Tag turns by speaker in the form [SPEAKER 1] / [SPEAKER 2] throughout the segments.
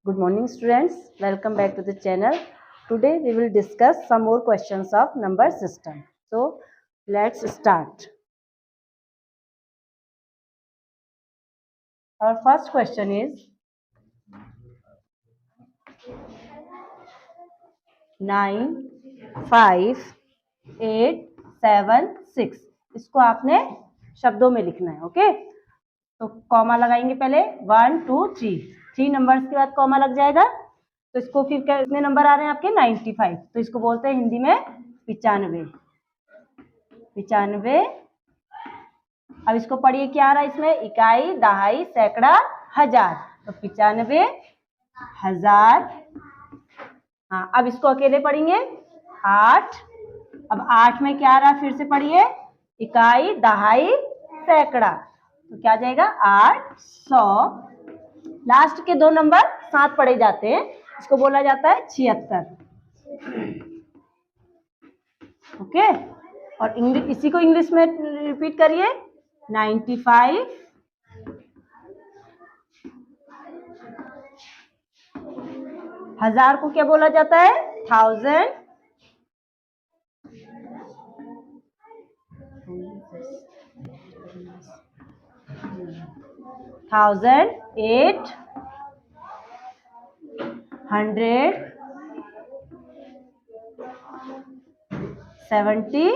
[SPEAKER 1] Good morning students, welcome back to the channel. Today we will discuss some more questions of number system. So let's start. Our first question is 9, 5, 8, 7, 6. इसको आपने शब्दों में लिखना है. Okay, तो comma लगाएंगे पहले 1, 2, 3 नंबर्स के बाद कॉमा लग जाएगा. तो इसको फिर कितने नंबर आ रहे हैं आपके 95. तो इसको बोलते हैं हिंदी में 95. अब इसको पढ़िए क्या आ रहा है इसमें, इकाई, दहाई, सैकड़ा, हजार. तो 95,000. हाँ, अब इसको अकेले पढ़ेंगे 8. अब 8 में क्या आ रहा है, फिर से पढ़िए, इकाई, दहाई, सैकड़ा. तो क्या जाएगा 800. लास्ट के 2 नंबर साथ पढ़े जाते हैं, इसको बोला जाता है 76. ओके, और इंग्लिश, इसी को इंग्लिश में रिपीट करिए 95. हजार को क्या बोला जाता है 1000. 1000, 8, 100, 70,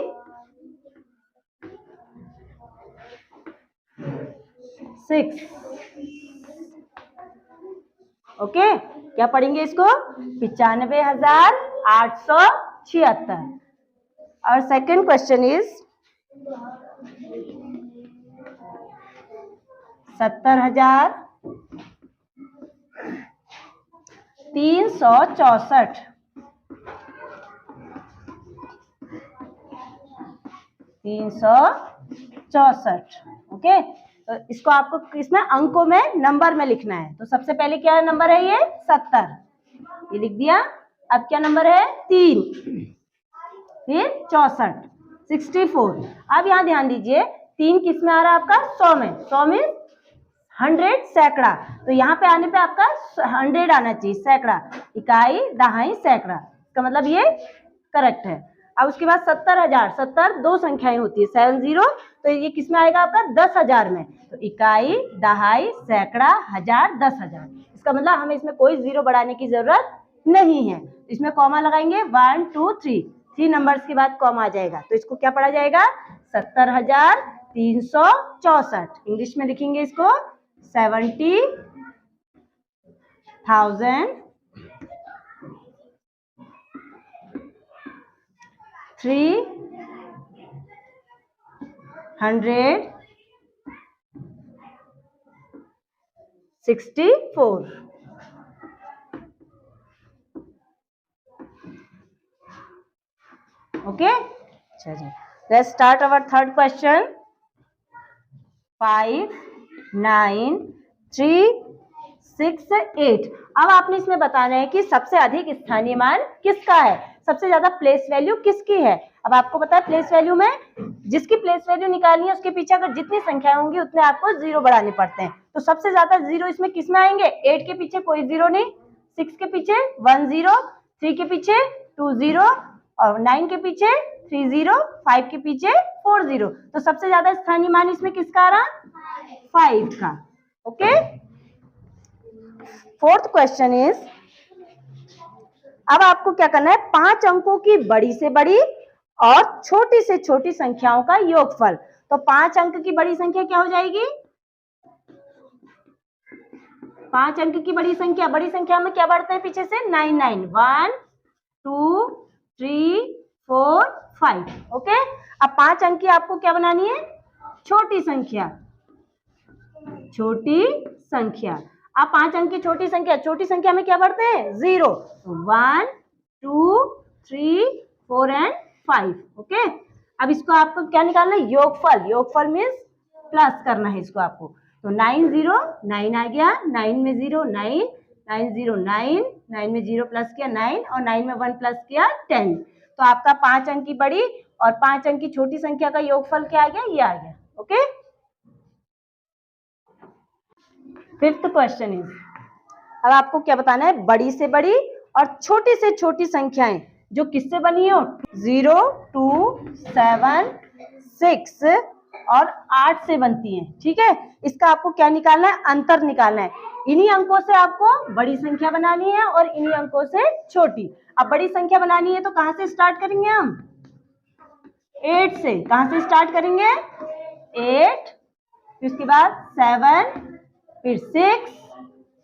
[SPEAKER 1] 6. ओके, क्या पढ़ेंगे इसको 95,876. और सेकंड क्वेश्चन इज 70,364. 364. ओके, तो इसको आपको किसमें, अंकों में, नंबर में लिखना है. तो सबसे पहले क्या नंबर है, ये 70, ये लिख दिया. अब क्या नंबर है 3, फिर 64, 64. अब यहाँ ध्यान दीजिए 3 किस में आ रहा है आपका 100 में. 100 में 100 सैकड़ा. तो यहाँ पे आने पे आपका 100 आना चाहिए, सैकड़ा, इकाई, दहाई, सैकड़ा. इसका मतलब ये करेक्ट है. अब उसके बाद 70,000. 70 2 संख्याएं होती है, 70. तो ये किस में आएगा आपका 10,000 में. तो इकाई, दहाई, सैकड़ा, हजार, 10,000. इसका मतलब हमें इसमें कोई जीरो बढ़ाने की जरूरत नहीं है. इसमें कॉमा लगाएंगे 1, 2, 3 नंबर्स के बाद कॉमा आ जाएगा. तो इसको क्या पढ़ा जाएगा 70,364. इंग्लिश में लिखेंगे इसको 70,364. Okay, let's start our third question. 5, 9, 3, 6, 8. अब आपने इसमें बताना है कि सबसे अधिक स्थानीय मान किसका है, सबसे ज्यादा प्लेस वैल्यू किसकी है. अब आपको पता है प्लेस वैल्यू में जिसकी प्लेस वैल्यू निकालनी है उसके पीछे अगर जितनी संख्याएं होंगी उतने आपको जीरो बढ़ाने पड़ते हैं. तो सबसे ज्यादा जीरो इसमें किसमें आएंगे, 8 के पीछे कोई जीरो नहीं, 6 के पीछे 1 0, 3 के पीछे 2 0, और 9 के पीछे 3 0, 5 के पीछे 4 0. तो सबसे ज्यादा स्थानीय मान इसमें किसका आ रहा, 5 का. ओके, फोर्थ क्वेश्चन इज, अब आपको क्या करना है 5 अंकों की बड़ी से बड़ी और छोटी से छोटी संख्याओं का योगफल. तो 5 अंक की बड़ी संख्या क्या हो जाएगी, 5 अंक की बड़ी संख्या में क्या बढ़ते हैं पीछे से 9 9, 1 2 3 4 5. ओके, अब 5 अंक की आपको क्या बनानी है, छोटी संख्या. अब 5 अंक की छोटी संख्या में क्या बढ़ते हैं 0, 1 2 3 4 एंड 5. ओके, अब इसको आपको क्या निकालना है, योगफल मीन्स प्लस करना है इसको आपको. तो 9 0 9 आ गया, 9 में 0 9, 9 0 9, 9 में 0 प्लस किया 9, और 9 में 1 प्लस किया 10. तो आपका 5 अंक की बड़ी और 5 अंक की छोटी संख्या का योगफल क्या आ गया, ये आ गया. ओके, फिफ्थ क्वेश्चन इज अब आपको क्या बताना है, बड़ी से बड़ी और छोटी से छोटी संख्याएं जो किससे बनी हो, 0, 2, 7, 6 और 8 से बनती हैं। ठीक है, इसका आपको क्या निकालना है, अंतर निकालना है। इन्हीं अंकों से आपको बड़ी संख्या बनानी है और इन्हीं अंकों से छोटी। अब बड़ी संख्या बनानी है तो कहां से स्टार्ट करेंगे हम, 8 से। कहां से स्टार्ट करेंगे, 8, फिर उसके बाद 7, फिर 6,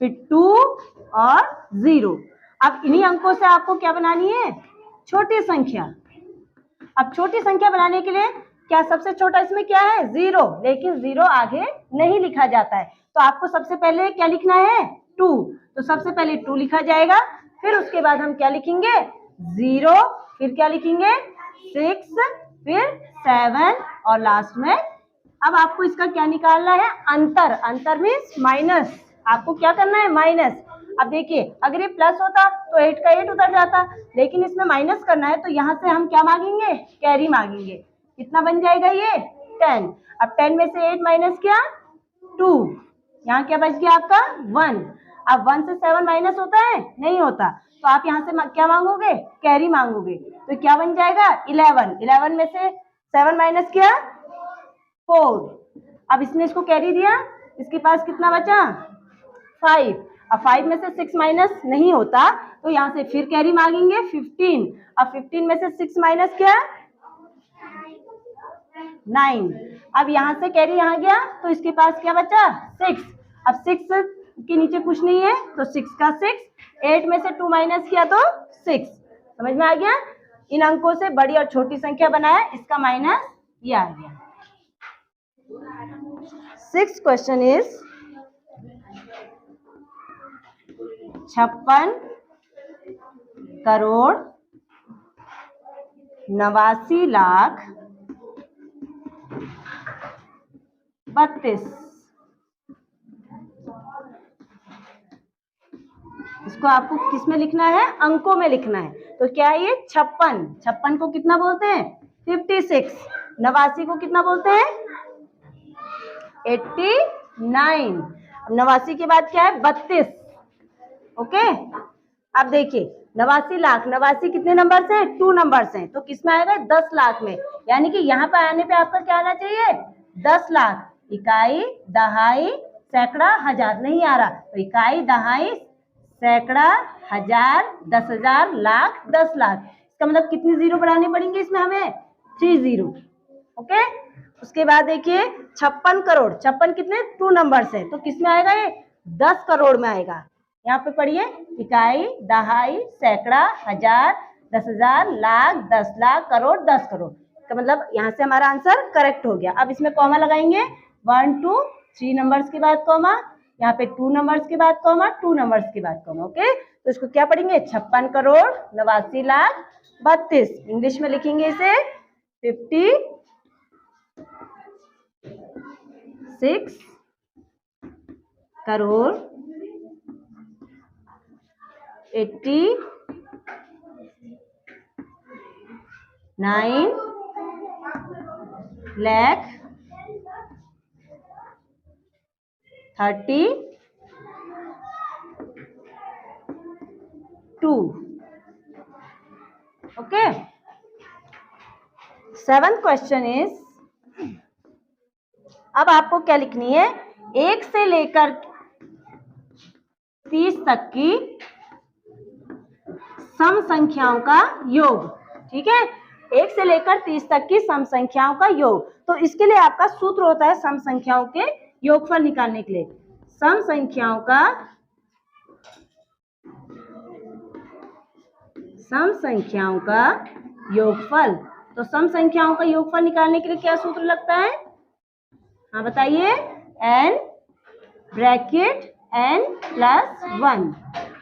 [SPEAKER 1] फिर 2 और 0। अब इन्हीं अंकों से आपको क्या बनानी है, छोटी संख्या। अब छोटी संख्या बनाने के लिए क्या सबसे छोटा इसमें क्या है, 0, लेकिन 0 आगे नहीं लिखा जाता है, तो आपको सबसे पहले क्या लिखना है, 2। तो सबसे पहले 2 लिखा जाएगा, फिर उसके बाद हम क्या लिखेंगे, 0, फिर क्या लिखेंगे, 6, फिर 7 और लास्ट में। अब आपको इसका क्या निकालना है, अंतर। अंतर मीन्स माइनस। आपको क्या करना है, माइनस। अब देखिए, अगर ये प्लस होता तो 8 का 8 उतर जाता, लेकिन इसमें माइनस करना है तो यहाँ से हम क्या मांगेंगे, कैरी मांगेंगे। कितना बन जाएगा ये, 10। अब 10 में से 8 माइनस किया, 2, यहाँ क्या बच गया आपका, 1। अब 1 से 7 माइनस होता है, नहीं होता, तो आप यहाँ से क्या मांगोगे, कैरी मांगोगे। तो क्या बन जाएगा, 11। 11 में से 7 माइनस किया, 4। अब इसने इसको कैरी दिया, इसके पास कितना बचा, 5। अब 5 में से 6 माइनस नहीं होता, तो यहाँ से फिर कैरी मांगेंगे, 15। अब 15 में से 6 माइनस किया, 9। अब यहाँ से कैरी यहाँ गया, तो इसके पास क्या बचा, 6। अब 6 के नीचे कुछ नहीं है, तो 6 का 6। 8 में से 2 माइनस किया तो 6। समझ में आ गया, इन अंकों से बड़ी और छोटी संख्या बनाया, इसका माइनस ये आ गया। 6th question is 56 crore 89 lakh 32। इसको आपको किस में लिखना है, अंकों में लिखना है। तो क्या है ये, 56। 56 को कितना बोलते हैं, 56। 89 को कितना बोलते हैं, 89। 89 के बाद क्या है, 32। ओके, अब देखिए 89 लाख, 89 कितने नंबर से, 2 नंबर से, तो किस में आएगा, 10 लाख में। यानी कि यहाँ पे आने पे आपका क्या आना चाहिए, 10 लाख। इकाई, दहाई, सैकड़ा, हजार नहीं आ रहा, तो इकाई, दहाई, सैकड़ा, हजार, 10,000, लाख, 10 लाख। इसका मतलब कितनी जीरो बढ़ानी पड़ेंगे इसमें हमें, 3 जीरो। ओके, उसके बाद देखिए 56 करोड़, 56 कितने, 2 नंबर से, तो किस में आएगा ये, 10 करोड़ में आएगा। यहाँ पे पढ़िए, इकाई, दहाई, सैकड़ा, हजार, 10,000, लाख, 10 लाख, करोड़, 10 करोड़। तो मतलब यहाँ से हमारा आंसर करेक्ट हो गया। अब इसमें कॉमा लगाएंगे, 1 2 3 नंबर्स के बाद कॉमा, यहाँ पे 2 नंबर्स के बाद कॉमा, 2 नंबर्स के बाद कॉमा। ओके, तो इसको क्या पढ़ेंगे, 56 करोड़ 89 लाख 32। इंग्लिश में लिखेंगे इसे 56 crore 89 lakh 32। Okay, 7th question is, अब आपको क्या लिखनी है, 1 से लेकर 30 तक की सम संख्याओं का योग। ठीक है, 1 से लेकर 30 तक की सम संख्याओं का योग। तो इसके लिए आपका सूत्र होता है सम संख्याओं के योगफल निकालने के लिए। सम संख्याओं का योगफल। तो सम संख्याओं का योगफल निकालने के लिए क्या सूत्र लगता है, हाँ बताइए, n ब्रैकेट n प्लस 1।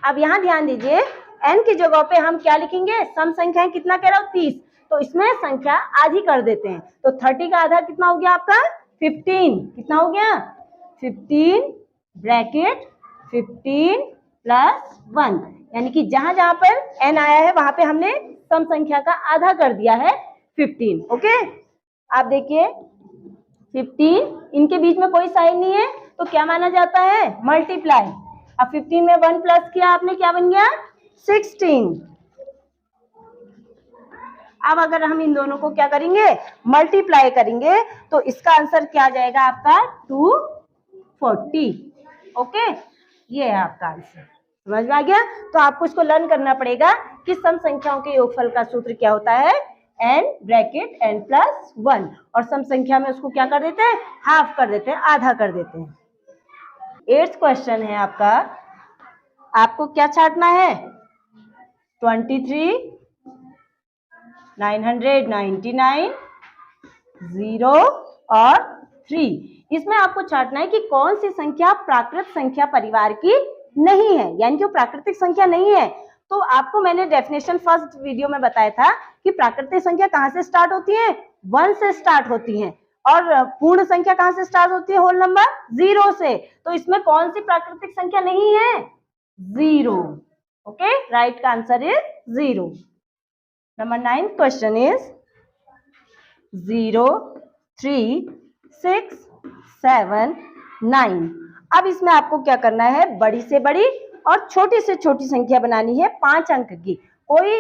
[SPEAKER 1] अब यहाँ ध्यान दीजिए, n की जगह पे हम क्या लिखेंगे, सम संख्याएं कितना कह रहा हूँ, 30, तो इसमें संख्या आधी कर देते हैं। तो 30 का आधा कितना हो गया आपका, 15। कितना हो गया, 15 ब्रैकेट 15 प्लस 1। यानी कि जहां जहां पर n आया है वहां पे हमने सम संख्या का आधा कर दिया है, 15। ओके, आप देखिए 15, इनके बीच में कोई साइन नहीं है, तो क्या माना जाता है, मल्टीप्लाई। अब 15 में 1 प्लस किया आपने, क्या बन गया? 16। अब अगर हम इन दोनों को क्या करेंगे? मल्टीप्लाई करेंगे तो इसका आंसर क्या आ जाएगा आपका? 240। ओके, ये है आपका आंसर। समझ में आ गया? तो आपको इसको लर्न करना पड़ेगा कि सम संख्याओं के योगफल का सूत्र क्या होता है? n ब्रैकेट n प्लस 1, और सम संख्या में उसको क्या कर देते हैं? हाफ कर देते हैं, आधा कर देते हैं। 8th क्वेश्चन है आपका, आपको क्या छांटना है? 23, 999, 0 और 3। इसमें आपको छांटना है कि कौन सी संख्या प्राकृत संख्या परिवार की नहीं है, यानी कि वो प्राकृतिक संख्या नहीं है। तो आपको मैंने डेफिनेशन फर्स्ट वीडियो में बताया था कि प्राकृतिक संख्या कहां से स्टार्ट होती है? 1 से स्टार्ट होती है, और पूर्ण संख्या कहां से स्टार्ट होती है? होल नंबर 0 से। तो इसमें कौन सी प्राकृतिक संख्या नहीं है? 0। ओके, राइट का answer is 0। Number 9th question is 0, 3, 6, 7, 9। अब इसमें आपको क्या करना है? बड़ी से बड़ी और छोटी से छोटी संख्या बनानी है 5 अंक की। कोई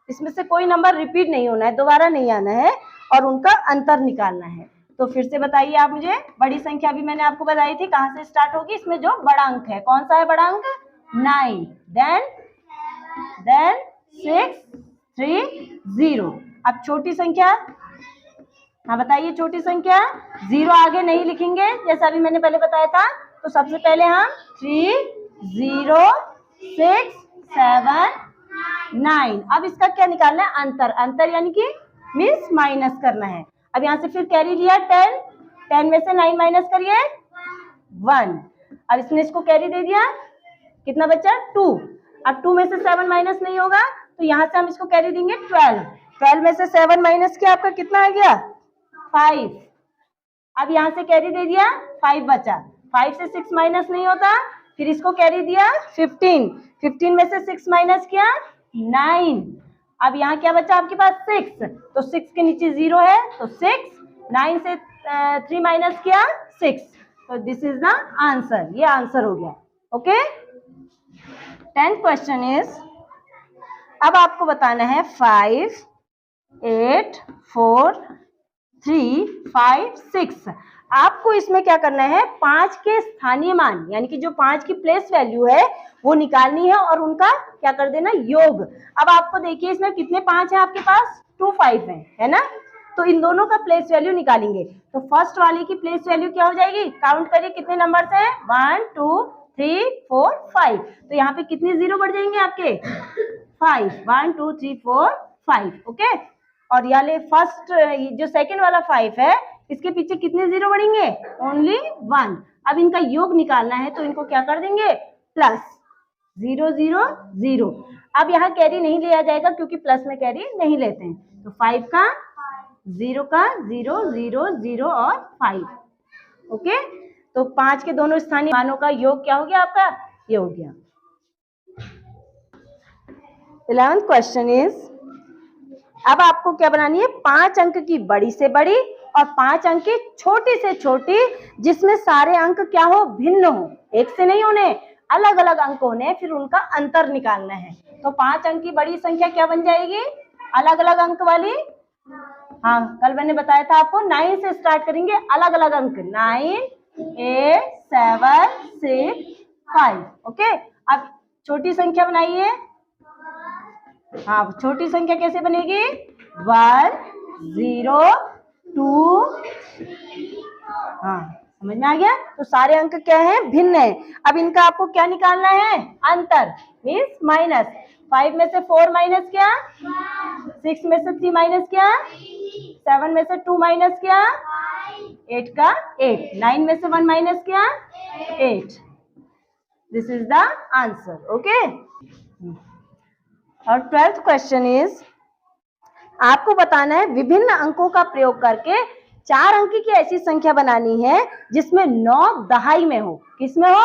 [SPEAKER 1] इसमें से कोई नंबर रिपीट नहीं होना है, दोबारा नहीं आना है, और उनका अंतर निकालना है। तो फिर से बताइए आप मुझे। बड़ी संख्या भी मैंने आपको बताई थी, कहां से स्टार्ट होगी? इसमें जो बड़ा अंक है, कौन सा है बड़ा अंक? 9। देन 6, 3, 0। अब छोटी संख्या, हाँ बताइए, छोटी संख्या 0 आगे नहीं लिखेंगे जैसा अभी मैंने पहले बताया था। तो सबसे पहले हम 3, 0, 6, 7, 9। अब इसका क्या निकालना है? अंतर। अंतर यानी कि मीन्स माइनस करना है। अब यहाँ से फिर कैरी लिया 10, 10 में से 9 माइनस करिए 1। अब इसने इसको कैरी दे दिया, कितना बचा? 2। अब 2 में से 7 माइनस नहीं होगा, तो यहाँ से हम इसको कैरी देंगे 12। 12 में से 7 माइनस किया, आपका कितना आ गया? 5। अब यहाँ से कैरी दे दिया, 5 बचा। 5 से 6 माइनस नहीं होता, फिर इसको कैरी दिया 15। 15 में से 6 माइनस किया 9। अब यहाँ क्या बचा आपके पास? 6। तो 6 के नीचे 0 है, तो 6। 9 से 3 माइनस किया 6। तो दिस इज द आंसर। ये आंसर हो गया। ओके, 10th क्वेश्चन इज, अब आपको बताना है 5, 8, 4, 3, 5, 6। आपको इसमें क्या करना है? 5 के स्थानीय मान, यानी कि जो 5 की प्लेस वैल्यू है वो निकालनी है, और उनका क्या कर देना? योग। अब आपको देखिए इसमें कितने 5 है आपके पास? 2, 5 है ना? तो इन दोनों का प्लेस वैल्यू निकालेंगे। तो फर्स्ट वाले की प्लेस वैल्यू क्या हो जाएगी? काउंट करिए कितने नंबर है? 1, 2, 3, 4, 5। तो यहाँ पे कितने 0 बढ़ जाएंगे आपके? 5। 1, 2, 3, 4, 5। ओके, और याले फर्स्ट जो सेकंड वाला 5 है, इसके पीछे कितने 0 बढ़ेंगे? ओनली 1। अब इनका योग निकालना है, तो इनको क्या कर देंगे? प्लस 0, 0, 0। अब यहाँ कैरी नहीं लिया जाएगा क्योंकि प्लस में कैरी नहीं लेते हैं। तो 5 का 0 का 0, 0, 0 और 5। ओके, तो 5 के दोनों स्थानीय मानों का योग क्या हो गया आपका? ये हो गया। 11th क्वेश्चन इज, अब आपको क्या बनानी है? 5 अंक की बड़ी से बड़ी और 5 अंक की छोटी से छोटी, जिसमें सारे अंक क्या हो? भिन्न हो, एक से नहीं होने, अलग अलग अंक होने, फिर उनका अंतर निकालना है। तो 5 अंक की बड़ी संख्या क्या बन जाएगी? अलग अलग अंक वाली। हाँ, कल मैंने बताया था आपको 9 से स्टार्ट करेंगे, अलग अलग अंक 9, 8, 7, 6, 5। ओके, अब छोटी संख्या बनाइए। हाँ, छोटी संख्या कैसे बनेगी? 1, 0, 2। हाँ, समझ में आ गया? तो सारे अंक क्या है? भिन्न है। अब इनका आपको क्या निकालना है? अंतर, मीन्स माइनस। 5 में से 4 माइनस किया, 6 में से 3 माइनस किया, 7 में से 2 माइनस किया, 8 का 8। 9 में से 1 माइनस किया 8। This is the answer. Okay, और 12th क्वेश्चन इज, आपको बताना है विभिन्न अंकों का प्रयोग करके 4 अंक की ऐसी संख्या बनानी है जिसमें 9 दहाई में हो। किसमें हो?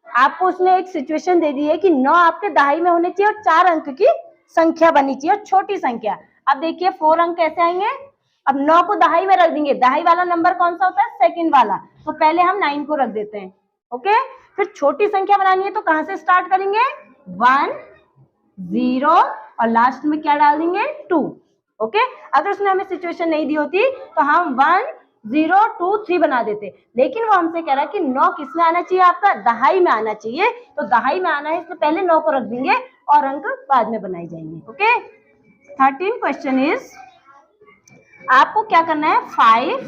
[SPEAKER 1] आपको उसने एक सिचुएशन दे दी है कि 9 आपके दहाई में होने चाहिए और 4 अंक की संख्या बननी चाहिए, और छोटी संख्या। अब देखिए 4 अंक कैसे आएंगे? अब 9 को दहाई में रख देंगे। दहाई वाला नंबर कौन सा होता है? सेकंड वाला। तो पहले हम 9 को रख देते हैं। ओके, फिर छोटी संख्या बनानी है तो कहां से स्टार्ट करेंगे, 1 0 और लास्ट में क्या डाल देंगे, 2। ओके, अगर उसने हमें सिचुएशन नहीं दी होती तो हम 1 0 2 3 बना देते, लेकिन वो हमसे कह रहा है कि 9 किस में आना चाहिए, आपका दहाई में आना चाहिए, तो दहाई में आना है इसलिए पहले 9 को रख देंगे और अंक बाद में बनाए जाएंगे। ओके, 13 क्वेश्चन इज, आपको क्या करना है, 5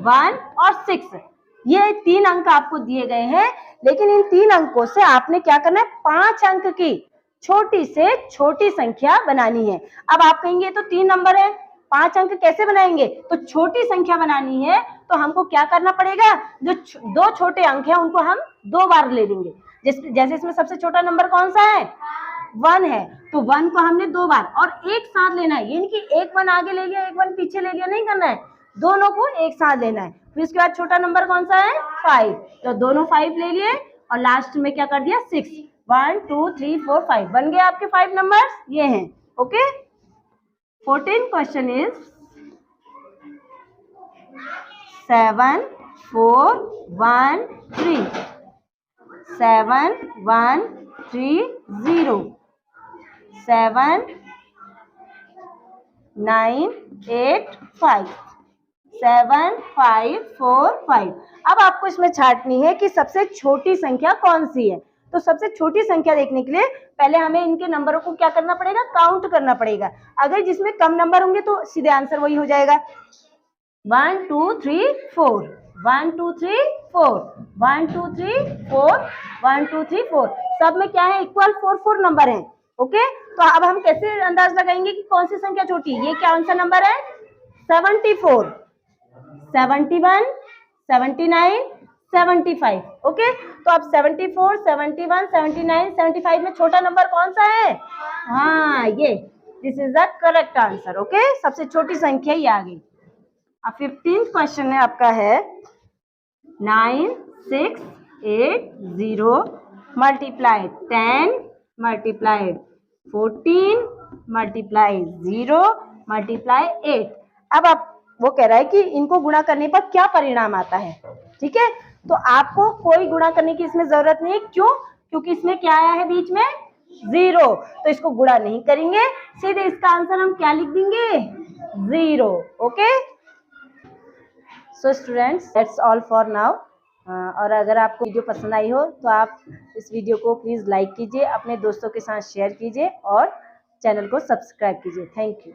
[SPEAKER 1] 1 और 6, ये 3 अंक आपको दिए गए हैं, लेकिन इन 3 अंकों से आपने क्या करना है, 5 अंक की छोटी से छोटी संख्या बनानी है। अब आप कहेंगे तो 3 नंबर है, 5 अंक कैसे बनाएंगे, तो छोटी संख्या बनानी है तो हमको क्या करना पड़ेगा, जो 2 छोटे अंक है उनको हम 2 बार ले लेंगे। जैसे इसमें सबसे छोटा नंबर कौन सा है, 1 है, तो 1 को हमने 2 बार और एक साथ लेना है, यानी कि एक 1 आगे ले लिया एक 1 पीछे ले लिया, नहीं करना है, दोनों को एक साथ लेना है। फिर उसके बाद छोटा नंबर कौन सा है, 5, तो दोनों 5 ले लिए और लास्ट में क्या कर दिया, 6। 1 2 3 4 5 बन गए आपके 5 नंबर्स, ये हैं। Okay, 14 question is, 7 4 1 3, 7 1 3 0, 7 9 8 5, 7 5 4 5। अब आपको इसमें छांटनी है कि सबसे छोटी संख्या कौन सी है, तो सबसे छोटी संख्या देखने के लिए पहले हमें इनके नंबरों को क्या करना पड़ेगा, काउंट करना पड़ेगा। अगर जिसमें कम नंबर होंगे तो सीधे आंसर वही हो जाएगा, 1 2 3 4, 1 2 3 4, 1 2 3 4, 1 2 3 4, सब में क्या है, इक्वल 4 4 नंबर है। ओके, तो अब हम कैसे अंदाज लगाएंगे कि कौन सी संख्या छोटी है, ये कौन सा नंबर है, 74, 71 79 75। ओके, तो अब 74 71 79 75 में छोटा नंबर कौन सा है, हाँ ये, this is the correct answer. Okay, सबसे छोटी संख्या ये आ गई। अब 15th क्वेश्चन है आपका है, 9 6 8 0 मल्टीप्लाई 10 मल्टीप्लाई 14 मल्टीप्लाई 0 मल्टीप्लाई 8। अब आप, वो कह रहा है कि इनको गुणा करने पर क्या परिणाम आता है। ठीक है, तो आपको कोई गुणा करने की इसमें जरूरत नहीं, क्यों, क्योंकि इसमें क्या आया है बीच में, 0, तो इसको गुणा नहीं करेंगे, सीधे इसका आंसर हम क्या लिख देंगे, 0। Okay, so students, that's all for now. और अगर आपको वीडियो पसंद आई हो तो आप इस वीडियो को प्लीज़ लाइक कीजिए, अपने दोस्तों के साथ शेयर कीजिए और चैनल को सब्सक्राइब कीजिए। Thank you.